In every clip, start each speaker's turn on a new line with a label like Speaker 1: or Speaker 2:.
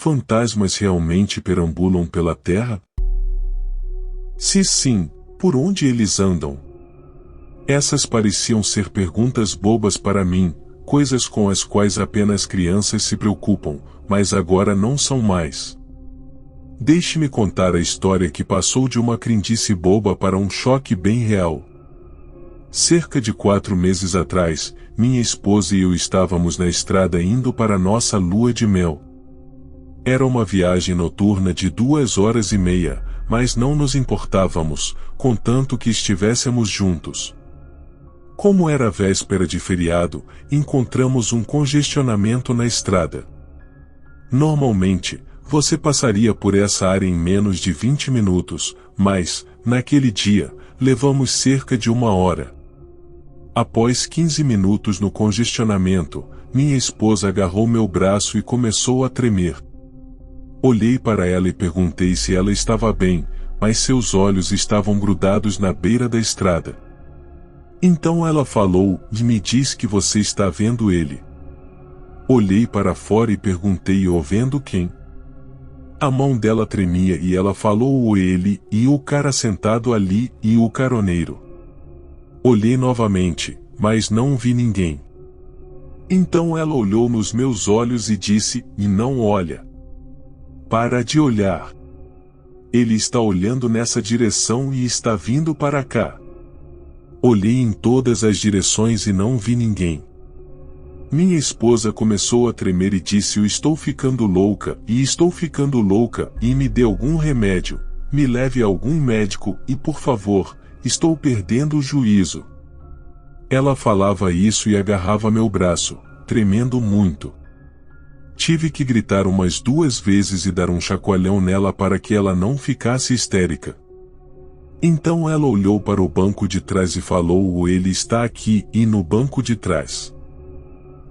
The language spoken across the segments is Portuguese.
Speaker 1: Fantasmas realmente perambulam pela terra? Se sim, por onde eles andam? Essas pareciam ser perguntas bobas para mim, coisas com as quais apenas crianças se preocupam, mas agora não são mais. Deixe-me contar a história que passou de uma crendice boba para um choque bem real. Cerca de 4 meses atrás, minha esposa e eu estávamos na estrada indo para nossa lua de mel. Era uma viagem noturna de 2 horas e meia, mas não nos importávamos, contanto que estivéssemos juntos. Como era véspera de feriado, encontramos um congestionamento na estrada. Normalmente, você passaria por essa área em menos de 20 minutos, mas, naquele dia, levamos cerca de 1 hora. Após 15 minutos no congestionamento, minha esposa agarrou meu braço e começou a tremer. Olhei para ela e perguntei se ela estava bem, mas seus olhos estavam grudados na beira da estrada. Então ela falou, e me diz que você está vendo ele. Olhei para fora e perguntei vendo quem? A mão dela tremia e ela falou o ele, e o cara sentado ali, e o caroneiro. Olhei novamente, mas não vi ninguém. Então ela olhou nos meus olhos e disse, e não olha. Para de olhar. Ele está olhando nessa direção e está vindo para cá. Olhei em todas as direções e não vi ninguém. Minha esposa começou a tremer e disse: eu estou ficando louca, e me dê algum remédio, me leve a algum médico, e por favor, estou perdendo o juízo. Ela falava isso e agarrava meu braço, tremendo muito. Tive que gritar umas 2 vezes e dar um chacoalhão nela para que ela não ficasse histérica. Então ela olhou para o banco de trás e falou: ele está aqui, e no banco de trás.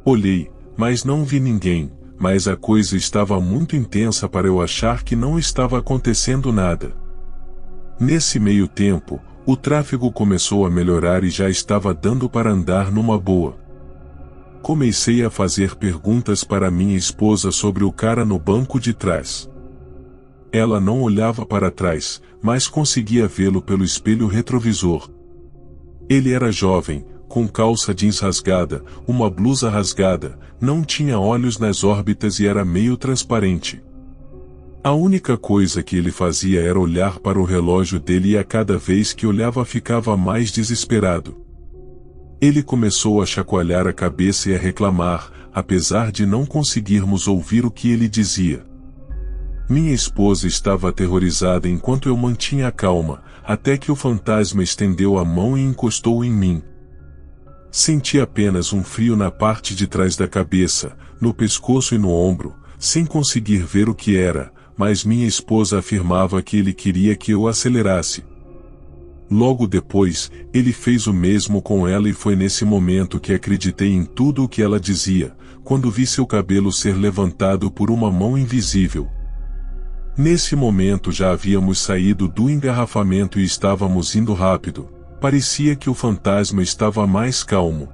Speaker 1: Olhei, mas não vi ninguém, mas a coisa estava muito intensa para eu achar que não estava acontecendo nada. Nesse meio tempo, o tráfego começou a melhorar e já estava dando para andar numa boa. Comecei a fazer perguntas para minha esposa sobre o cara no banco de trás. Ela não olhava para trás, mas conseguia vê-lo pelo espelho retrovisor. Ele era jovem, com calça jeans rasgada, uma blusa rasgada, não tinha olhos nas órbitas e era meio transparente. A única coisa que ele fazia era olhar para o relógio dele e a cada vez que olhava ficava mais desesperado. Ele começou a chacoalhar a cabeça e a reclamar, apesar de não conseguirmos ouvir o que ele dizia. Minha esposa estava aterrorizada enquanto eu mantinha a calma, até que o fantasma estendeu a mão e encostou em mim. Senti apenas um frio na parte de trás da cabeça, no pescoço e no ombro, sem conseguir ver o que era, mas minha esposa afirmava que ele queria que eu acelerasse. Logo depois, ele fez o mesmo com ela e foi nesse momento que acreditei em tudo o que ela dizia, quando vi seu cabelo ser levantado por uma mão invisível. Nesse momento já havíamos saído do engarrafamento e estávamos indo rápido. Parecia que o fantasma estava mais calmo.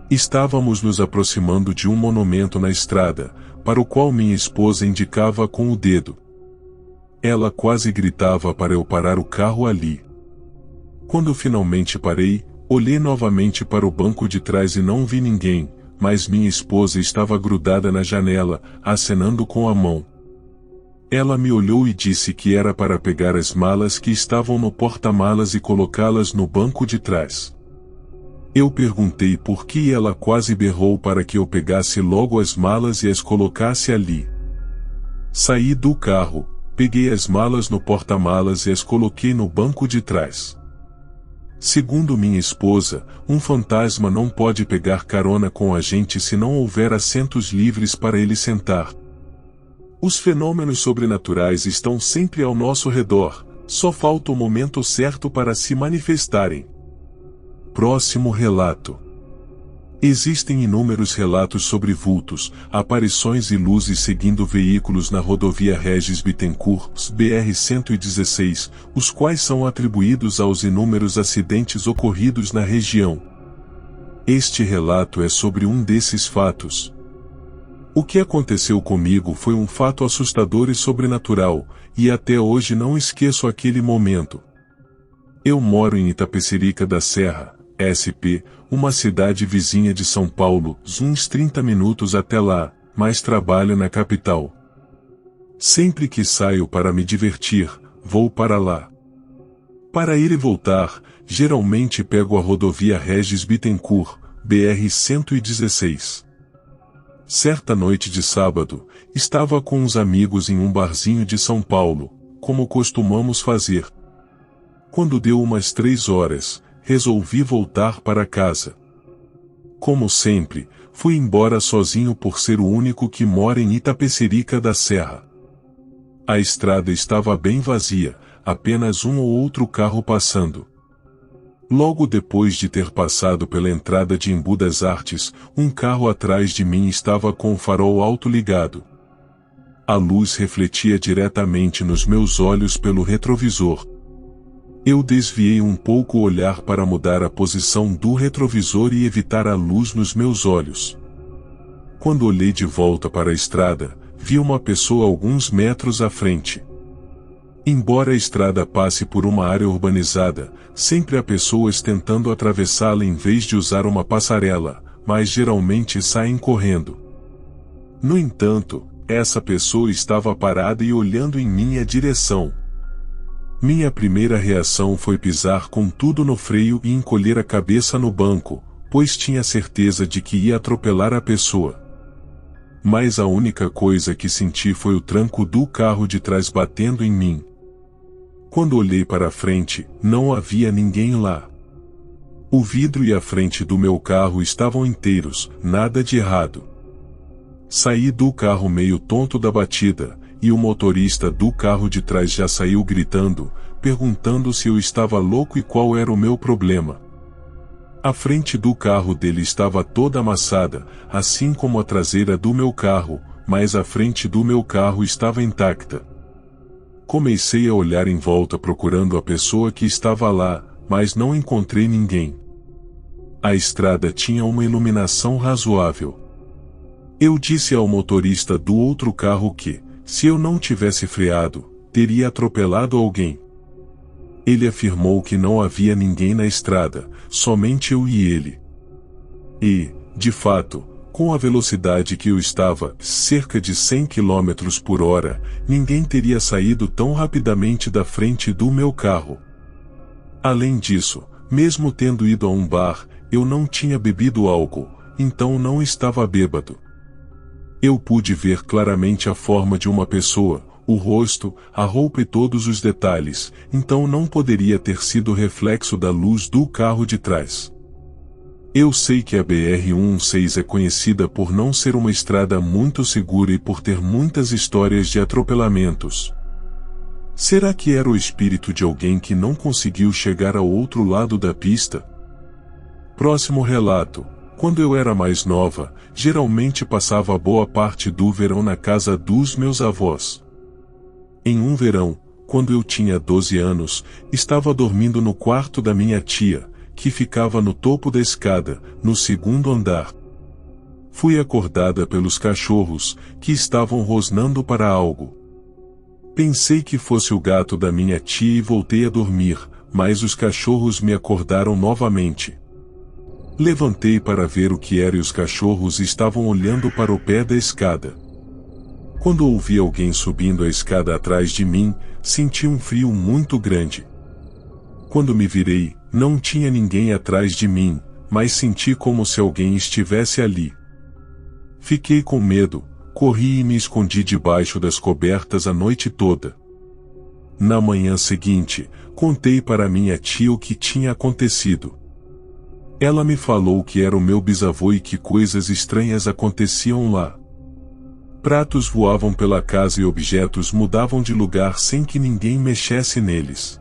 Speaker 1: Estávamos nos aproximando de um monumento na estrada, para o qual minha esposa indicava com o dedo. Ela quase gritava para eu parar o carro ali. Quando finalmente parei, olhei novamente para o banco de trás e não vi ninguém, mas minha esposa estava grudada na janela, acenando com a mão. Ela me olhou e disse que era para pegar as malas que estavam no porta-malas e colocá-las no banco de trás. Eu perguntei por que e ela quase berrou para que eu pegasse logo as malas e as colocasse ali. Saí do carro, peguei as malas no porta-malas e as coloquei no banco de trás. Segundo minha esposa, um fantasma não pode pegar carona com a gente se não houver assentos livres para ele sentar. Os fenômenos sobrenaturais estão sempre ao nosso redor, só falta o momento certo para se manifestarem. Próximo relato. Existem inúmeros relatos sobre vultos, aparições e luzes seguindo veículos na rodovia Regis Bittencourt, BR-116, os quais são atribuídos aos inúmeros acidentes ocorridos na região. Este relato é sobre um desses fatos. O que aconteceu comigo foi um fato assustador e sobrenatural, e até hoje não esqueço aquele momento. Eu moro em Itapecerica da Serra, SP, uma cidade vizinha de São Paulo, uns 30 minutos até lá, mas trabalho na capital. Sempre que saio para me divertir, vou para lá. Para ir e voltar, geralmente pego a rodovia Regis Bittencourt, BR-116. Certa noite de sábado, estava com uns amigos em um barzinho de São Paulo, como costumamos fazer. Quando deu umas 3 horas, resolvi voltar para casa. Como sempre, fui embora sozinho por ser o único que mora em Itapecerica da Serra. A estrada estava bem vazia, apenas um ou outro carro passando. Logo depois de ter passado pela entrada de Embu das Artes, um carro atrás de mim estava com o farol alto ligado. A luz refletia diretamente nos meus olhos pelo retrovisor. Eu desviei um pouco o olhar para mudar a posição do retrovisor e evitar a luz nos meus olhos. Quando olhei de volta para a estrada, vi uma pessoa alguns metros à frente. Embora a estrada passe por uma área urbanizada, sempre há pessoas tentando atravessá-la em vez de usar uma passarela, mas geralmente saem correndo. No entanto, essa pessoa estava parada e olhando em minha direção. Minha primeira reação foi pisar com tudo no freio e encolher a cabeça no banco, pois tinha certeza de que ia atropelar a pessoa. Mas a única coisa que senti foi o tranco do carro de trás batendo em mim. Quando olhei para a frente, não havia ninguém lá. O vidro e a frente do meu carro estavam inteiros, nada de errado. Saí do carro meio tonto da batida, e o motorista do carro de trás já saiu gritando, perguntando se eu estava louco e qual era o meu problema. A frente do carro dele estava toda amassada, assim como a traseira do meu carro, mas a frente do meu carro estava intacta. Comecei a olhar em volta procurando a pessoa que estava lá, mas não encontrei ninguém. A estrada tinha uma iluminação razoável. Eu disse ao motorista do outro carro que, se eu não tivesse freado, teria atropelado alguém. Ele afirmou que não havia ninguém na estrada, somente eu e ele. E, de fato, com a velocidade que eu estava, cerca de 100 km por hora, ninguém teria saído tão rapidamente da frente do meu carro. Além disso, mesmo tendo ido a um bar, eu não tinha bebido álcool, então não estava bêbado. Eu pude ver claramente a forma de uma pessoa, o rosto, a roupa e todos os detalhes, então não poderia ter sido reflexo da luz do carro de trás. Eu sei que a BR-116 é conhecida por não ser uma estrada muito segura e por ter muitas histórias de atropelamentos. Será que era o espírito de alguém que não conseguiu chegar ao outro lado da pista? Próximo relato. Quando eu era mais nova, geralmente passava boa parte do verão na casa dos meus avós. Em um verão, quando eu tinha 12 anos, estava dormindo no quarto da minha tia, que ficava no topo da escada, no segundo andar. Fui acordada pelos cachorros, que estavam rosnando para algo. Pensei que fosse o gato da minha tia e voltei a dormir, mas os cachorros me acordaram novamente. Levantei para ver o que era e os cachorros estavam olhando para o pé da escada. Quando ouvi alguém subindo a escada atrás de mim, senti um frio muito grande. Quando me virei, não tinha ninguém atrás de mim, mas senti como se alguém estivesse ali. Fiquei com medo, corri e me escondi debaixo das cobertas a noite toda. Na manhã seguinte, contei para minha tia o que tinha acontecido. Ela me falou que era o meu bisavô e que coisas estranhas aconteciam lá. Pratos voavam pela casa e objetos mudavam de lugar sem que ninguém mexesse neles.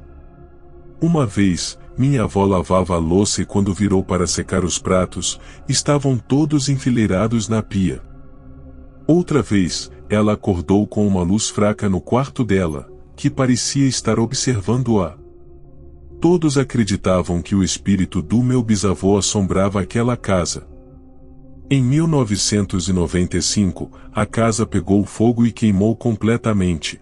Speaker 1: Uma vez, minha avó lavava a louça e quando virou para secar os pratos, estavam todos enfileirados na pia. Outra vez, ela acordou com uma luz fraca no quarto dela, que parecia estar observando-a. Todos acreditavam que o espírito do meu bisavô assombrava aquela casa. Em 1995, a casa pegou fogo e queimou completamente.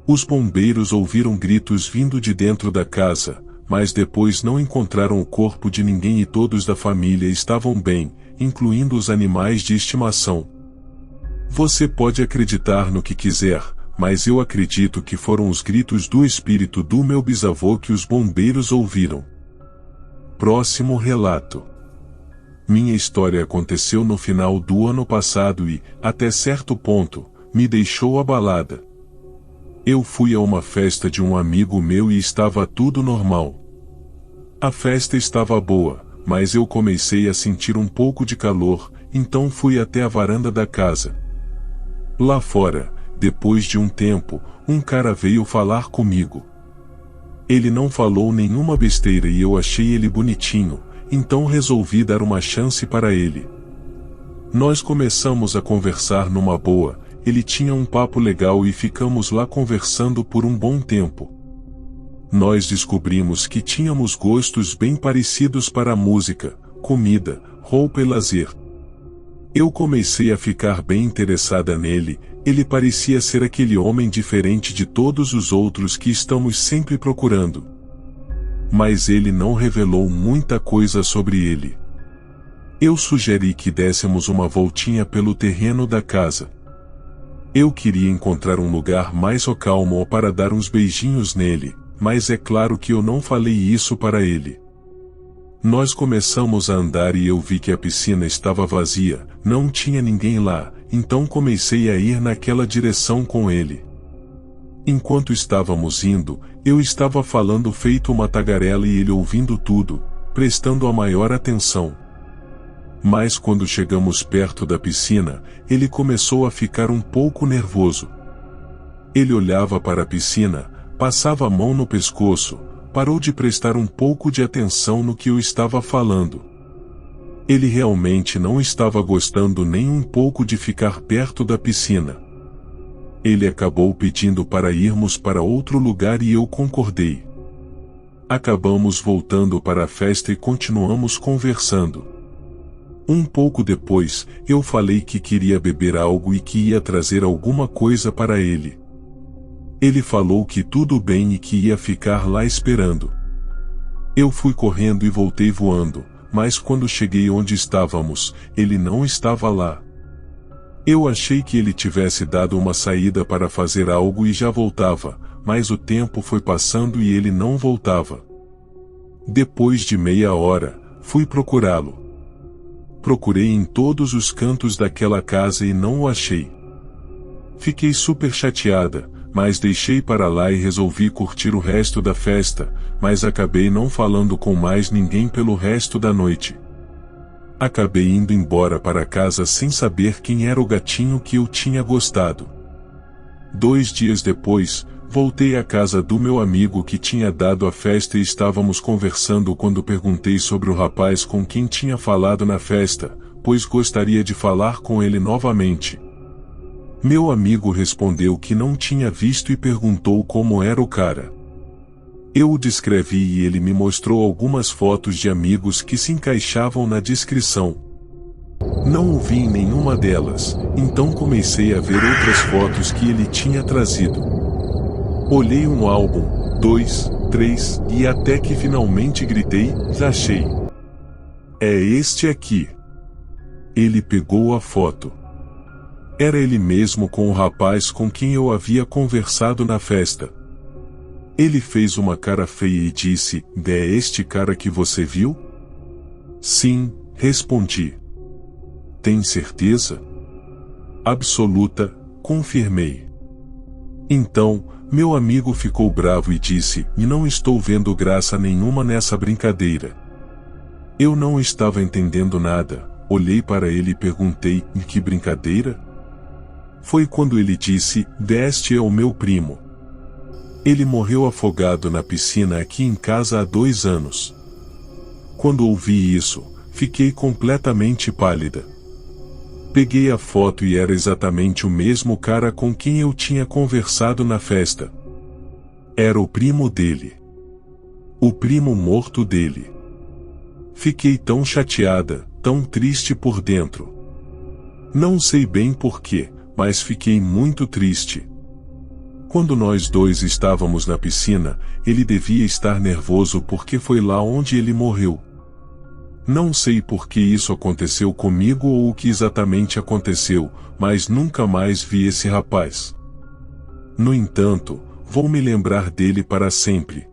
Speaker 1: Os bombeiros ouviram gritos vindo de dentro da casa, mas depois não encontraram o corpo de ninguém e todos da família estavam bem, incluindo os animais de estimação. Você pode acreditar no que quiser, mas eu acredito que foram os gritos do espírito do meu bisavô que os bombeiros ouviram. Próximo relato. Minha história aconteceu no final do ano passado e, até certo ponto, me deixou abalada. Eu fui a uma festa de um amigo meu e estava tudo normal. A festa estava boa, mas eu comecei a sentir um pouco de calor, então fui até a varanda da casa. Lá fora, depois de um tempo, um cara veio falar comigo. Ele não falou nenhuma besteira e eu achei ele bonitinho, então resolvi dar uma chance para ele. Nós começamos a conversar numa boa, ele tinha um papo legal e ficamos lá conversando por um bom tempo. Nós descobrimos que tínhamos gostos bem parecidos para música, comida, roupa e lazer. Eu comecei a ficar bem interessada nele, ele parecia ser aquele homem diferente de todos os outros que estamos sempre procurando. Mas ele não revelou muita coisa sobre ele. Eu sugeri que dessemos uma voltinha pelo terreno da casa. Eu queria encontrar um lugar mais calmo para dar uns beijinhos nele, mas é claro que eu não falei isso para ele. Nós começamos a andar e eu vi que a piscina estava vazia, não tinha ninguém lá, então comecei a ir naquela direção com ele. Enquanto estávamos indo, eu estava falando feito uma tagarela e ele ouvindo tudo, prestando a maior atenção. Mas quando chegamos perto da piscina, ele começou a ficar um pouco nervoso. Ele olhava para a piscina, passava a mão no pescoço, parou de prestar um pouco de atenção no que eu estava falando. Ele realmente não estava gostando nem um pouco de ficar perto da piscina. Ele acabou pedindo para irmos para outro lugar e eu concordei. Acabamos voltando para a festa e continuamos conversando. Um pouco depois, eu falei que queria beber algo e que ia trazer alguma coisa para ele. Ele falou que tudo bem e que ia ficar lá esperando. Eu fui correndo e voltei voando, mas quando cheguei onde estávamos, ele não estava lá. Eu achei que ele tivesse dado uma saída para fazer algo e já voltava, mas o tempo foi passando e ele não voltava. Depois de meia hora, fui procurá-lo. Procurei em todos os cantos daquela casa e não o achei. Fiquei super chateada, mas deixei para lá e resolvi curtir o resto da festa, mas acabei não falando com mais ninguém pelo resto da noite. Acabei indo embora para casa sem saber quem era o gatinho que eu tinha gostado. 2 dias depois, voltei à casa do meu amigo que tinha dado a festa e estávamos conversando quando perguntei sobre o rapaz com quem tinha falado na festa, pois gostaria de falar com ele novamente. Meu amigo respondeu que não tinha visto e perguntou como era o cara. Eu o descrevi e ele me mostrou algumas fotos de amigos que se encaixavam na descrição. Não o vi em nenhuma delas, então comecei a ver outras fotos que ele tinha trazido. Olhei um álbum, 2, 3, e até que finalmente gritei, achei. É este aqui. Ele pegou a foto. Era ele mesmo com o rapaz com quem eu havia conversado na festa. Ele fez uma cara feia e disse, é este cara que você viu? Sim, respondi. Tem certeza? Absoluta, confirmei. Então, meu amigo ficou bravo e disse, e não estou vendo graça nenhuma nessa brincadeira. Eu não estava entendendo nada, olhei para ele e perguntei, em que brincadeira? Foi quando ele disse, este é o meu primo. Ele morreu afogado na piscina aqui em casa há 2 anos. Quando ouvi isso, fiquei completamente pálida. Peguei a foto e era exatamente o mesmo cara com quem eu tinha conversado na festa. Era o primo dele. O primo morto dele. Fiquei tão chateada, tão triste por dentro. Não sei bem porquê, mas fiquei muito triste. Quando nós dois estávamos na piscina, ele devia estar nervoso porque foi lá onde ele morreu. Não sei por que isso aconteceu comigo ou o que exatamente aconteceu, mas nunca mais vi esse rapaz. No entanto, vou me lembrar dele para sempre.